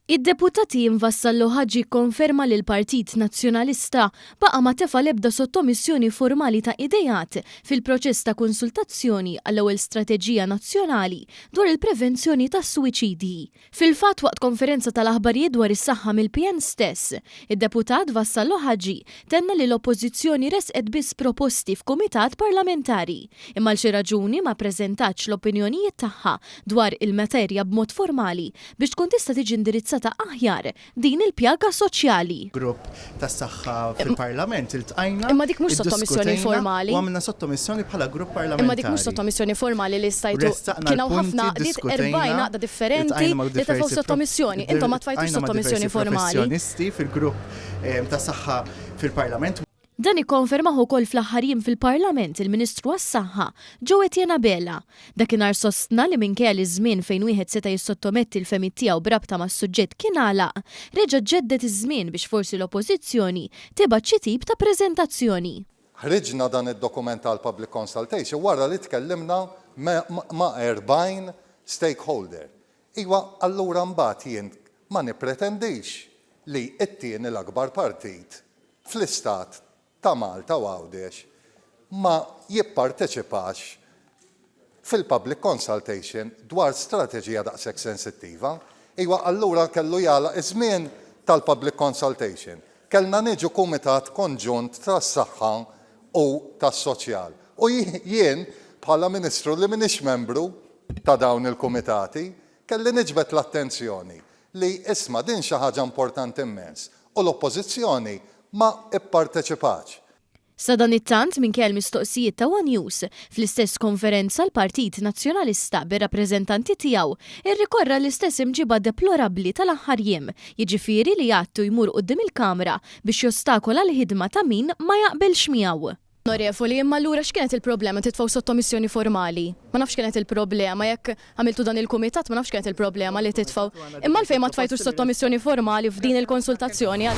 Id-deputati Vassallo Ħaġġi konferma li l-Partit Nazzjonalista baqa' ma tefa' l-ebda sottomissjoni formali ta' idejat fil-proċess ta' konsultazzjoni għall-ewwel strateġija nazzjonali dwar il-prevenzjoni tas-suwiċidji. Fil-fatt waqt konferenza tal-aħbarijiet dwar is-saħħa mill-pjan stess, id-deputat Vassallo Ħaġġi tenna li l-Oppożizzjoni resqet biss proposti f'kumitat parlamentari, imma l xi raġuni ma ppreżentax l-opinjonijiet tagħha dwar il-materja b'mod formali biex tkun tista' tiġi indirizzata ta' aħjar din il-pjaga soċjali. Grupp tas-saħħa fil-Parlament iltqajna. Imma dik mhux sottomissjoni formali. U għamilna sottomissjoni bħala grupp parlamentari. Imma dik mhux sottomissjoni formali li stajtu kienu ħafna dit 40 naqda differenti li tefgħu sottomissjoni. Intom ma tfajtux sottomissjoni formali. Professjonisti fil-grupp tas-saħħa fil-Parlament. Dan ikkonfermaħ ukoll fl-aħħar fil-Parlament il-Ministru għas-Saħħa Joe Etienne Bella. Dakinhar sostna li minkejja li żmien fejn wieħed seta' jissottometti l-femiet tiegħu b'rabta mas-suġġett kien għalaq, reġa' ġeddet iż-żmien biex forsi l-Oppożizzjoni tibgħat xi tip ta' preżentazzjoni. Ħriġna dan id-dokument tal-public consultation wara li tkellimna ma' 40 stakeholder. Iwa allura mbagħad jien ma nippretendix li t-tieni l-akbar partit fl-istat ta' Malta u Għawdex ma jipparteċipax fil-public consultation dwar strateġija daqshekk sensittiva. Iwa allura kellu jagħlaq iż-żmien tal-public consultation. Kellna niġu kumitat konġunt tas-saħħa u tas-soċjal. U jien bħala Ministru li m'iniex membru ta' dawn il-kumitati kelli niġbed l-attenzjoni li isma' din xi ħaġa importanti immens u l-Oppożizzjoni ma ipparteċipax. Sa dan it-tant minkejja l-mistoqsijiet ta' One News fl-istess konferenza l-Partit Nazzjonalista bir-rappreżentanti tiegħu irrikorra l-istess imġiba deplorabbli tal-aħħar jiem, jiġifieri li għattu jmur quddiem il-Kamra biex jostakola l-ħidma ta' min ma jaqbilx miegħu. Onorevoli, imma allura x'kienet il-problema titfgħu sottomissjoni formali? Ma nafx kienet il-problema jekk għamiltu dan il-kumitat ma nafx kienet il-problema li titfgħu. Imma l-fejn ma tfajtux sottomissjoni formali f'din il-konsultazzjoni.